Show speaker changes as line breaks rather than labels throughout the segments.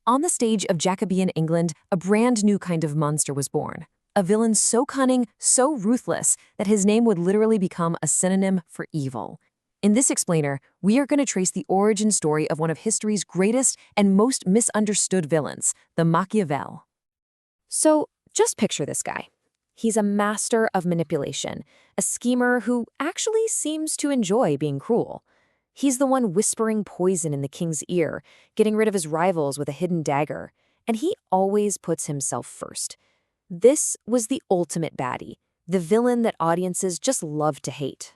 On the stage of Jacobean England, a brand new kind of monster was born. A villain so cunning, so ruthless, that his name would literally become a synonym for evil. In this explainer, we are going to trace the origin story of one of history's greatest and most misunderstood villains, the Machiavelli. So, just picture this guy. He's a master of manipulation, a schemer who actually seems to enjoy being cruel. He's the one whispering poison in the king's ear, getting rid of his rivals with a hidden dagger, and he always puts himself first. This was the ultimate baddie, the villain that audiences just love to hate.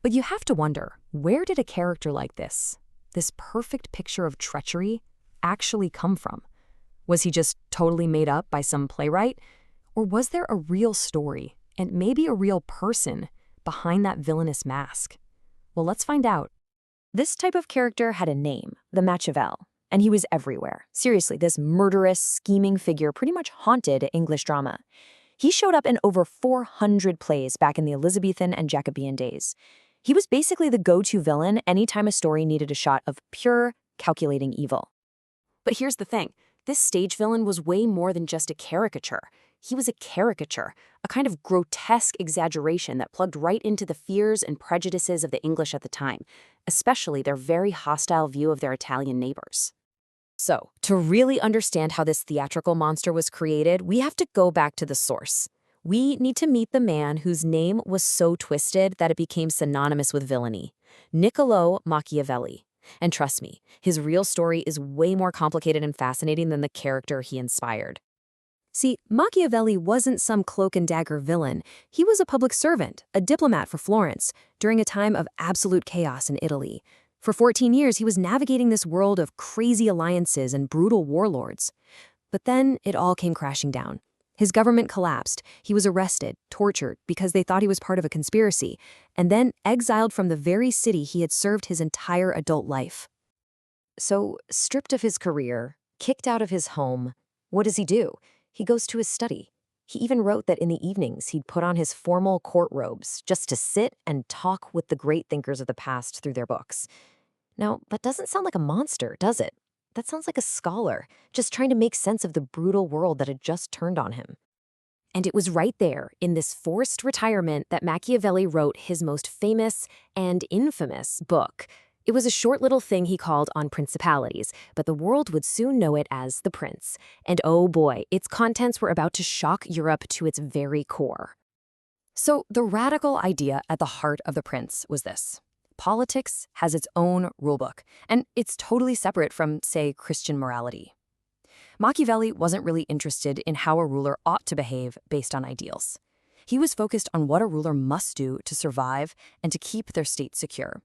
But you have to wonder, where did a character like this perfect picture of treachery, actually come from? Was he just totally made up by some playwright? Or was there a real story, and maybe a real person, behind that villainous mask? Well, let's find out. This type of character had a name, the Machiavelli, and he was everywhere. Seriously, this murderous, scheming figure pretty much haunted English drama. He showed up in over 400 plays back in the Elizabethan and Jacobean days. He was basically the go-to villain anytime a story needed a shot of pure, calculating evil. But here's the thing. This stage villain was way more than just a caricature. He was a caricature, a kind of grotesque exaggeration that plugged right into the fears and prejudices of the English at the time, especially their very hostile view of their Italian neighbors. So, to really understand how this theatrical monster was created, we have to go back to the source. We need to meet the man whose name was so twisted that it became synonymous with villainy, Niccolò Machiavelli. And trust me, his real story is way more complicated and fascinating than the character he inspired. See, Machiavelli wasn't some cloak and dagger villain. He was a public servant, a diplomat for Florence, during a time of absolute chaos in Italy. For 14 years, he was navigating this world of crazy alliances and brutal warlords. But then it all came crashing down. His government collapsed. He was arrested, tortured, because they thought he was part of a conspiracy, and then exiled from the very city he had served his entire adult life. So, stripped of his career, kicked out of his home, what does he do? He goes to his study. He even wrote that in the evenings he'd put on his formal court robes just to sit and talk with the great thinkers of the past through their books. Now, that doesn't sound like a monster, does it? That sounds like a scholar, just trying to make sense of the brutal world that had just turned on him. And it was right there, in this forced retirement, that Machiavelli wrote his most famous and infamous book. It was a short little thing he called On Principalities, but the world would soon know it as The Prince. And oh boy, its contents were about to shock Europe to its very core. So the radical idea at the heart of The Prince was this. Politics has its own rulebook, and it's totally separate from, say, Christian morality. Machiavelli wasn't really interested in how a ruler ought to behave based on ideals. He was focused on what a ruler must do to survive and to keep their state secure.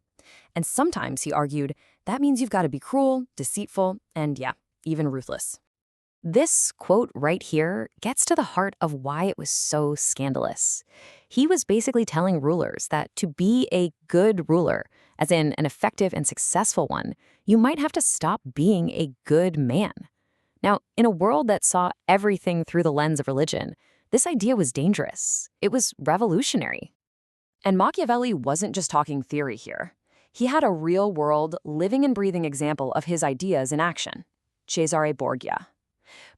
And sometimes, he argued, that means you've got to be cruel, deceitful, and yeah, even ruthless. This quote right here gets to the heart of why it was so scandalous. He was basically telling rulers that to be a good ruler, as in an effective and successful one, you might have to stop being a good man. Now, in a world that saw everything through the lens of religion, this idea was dangerous. It was revolutionary. And Machiavelli wasn't just talking theory here. He had a real-world, living and breathing example of his ideas in action. Cesare Borgia.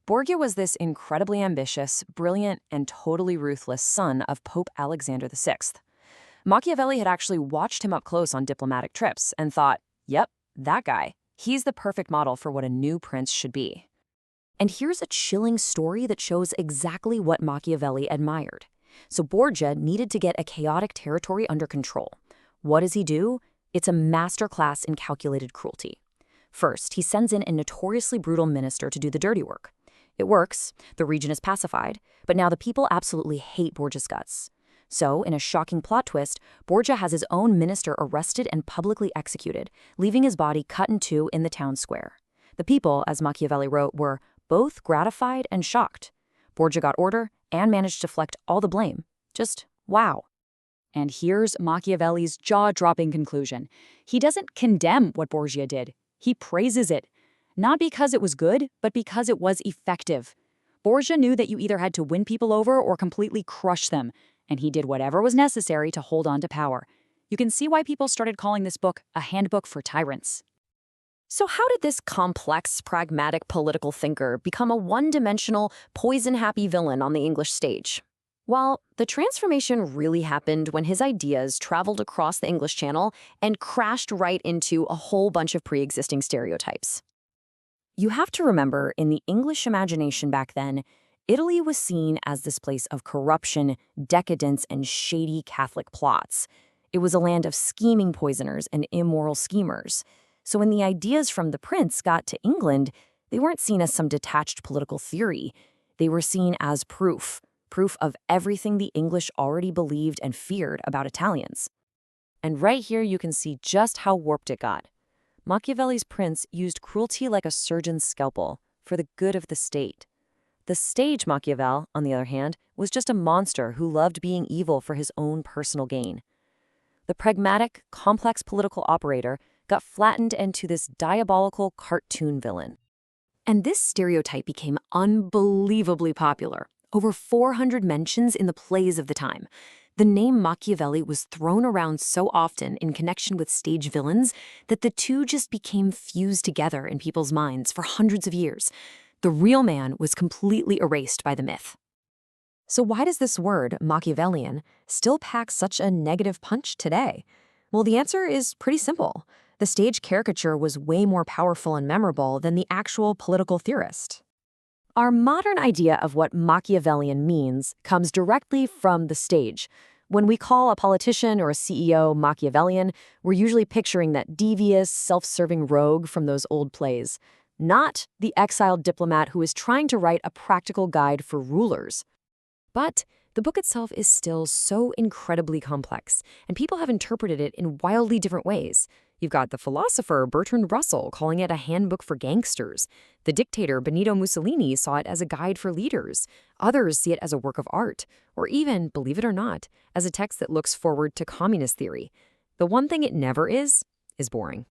Borgia was this incredibly ambitious, brilliant, and totally ruthless son of Pope Alexander VI. Machiavelli had actually watched him up close on diplomatic trips and thought, yep, that guy. He's the perfect model for what a new prince should be. And here's a chilling story that shows exactly what Machiavelli admired. So Borgia needed to get a chaotic territory under control. What does he do? It's a masterclass in calculated cruelty. First, he sends in a notoriously brutal minister to do the dirty work. It works, the region is pacified, but now the people absolutely hate Borgia's guts. So, in a shocking plot twist, Borgia has his own minister arrested and publicly executed, leaving his body cut in two in the town square. The people, as Machiavelli wrote, were both gratified and shocked. Borgia got order and managed to deflect all the blame. Just wow.
And here's Machiavelli's jaw-dropping conclusion. He doesn't condemn what Borgia did. He praises it. Not because it was good, but because it was effective. Borgia knew that you either had to win people over or completely crush them, and he did whatever was necessary to hold on to power. You can see why people started calling this book a handbook for tyrants.
So how did this complex, pragmatic political thinker become a one-dimensional, poison-happy villain on the English stage? Well, the transformation really happened when his ideas traveled across the English Channel and crashed right into a whole bunch of pre-existing stereotypes. You have to remember, in the English imagination back then, Italy was seen as this place of corruption, decadence, and shady Catholic plots. It was a land of scheming poisoners and immoral schemers. So when the ideas from the prince got to England, they weren't seen as some detached political theory. They were seen as proof of everything the English already believed and feared about Italians. And right here you can see just how warped it got. Machiavelli's prince used cruelty like a surgeon's scalpel for the good of the state. The stage Machiavelli, on the other hand, was just a monster who loved being evil for his own personal gain. The pragmatic, complex political operator got flattened into this diabolical cartoon villain. And this stereotype became unbelievably popular. Over 400 mentions in the plays of the time. The name Machiavelli was thrown around so often in connection with stage villains that the two just became fused together in people's minds for hundreds of years. The real man was completely erased by the myth. So why does this word, Machiavellian, still pack such a negative punch today? Well, the answer is pretty simple. The stage caricature was way more powerful and memorable than the actual political theorist. Our modern idea of what Machiavellian means comes directly from the stage. When we call a politician or a CEO Machiavellian, we're usually picturing that devious, self-serving rogue from those old plays, not the exiled diplomat who is trying to write a practical guide for rulers. But the book itself is still so incredibly complex, and people have interpreted it in wildly different ways. You've got the philosopher Bertrand Russell calling it a handbook for gangsters. The dictator Benito Mussolini saw it as a guide for leaders. Others see it as a work of art, or even, believe it or not, as a text that looks forward to communist theory. The one thing it never is boring.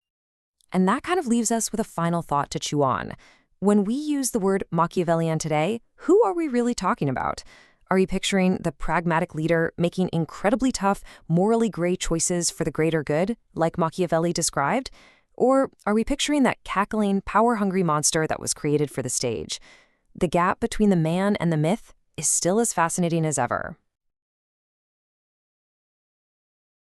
And that kind of leaves us with a final thought to chew on. When we use the word Machiavellian today, who are we really talking about? Are you picturing the pragmatic leader making incredibly tough, morally gray choices for the greater good, like Machiavelli described? Or are we picturing that cackling, power-hungry monster that was created for the stage? The gap between the man and the myth is still as fascinating as ever.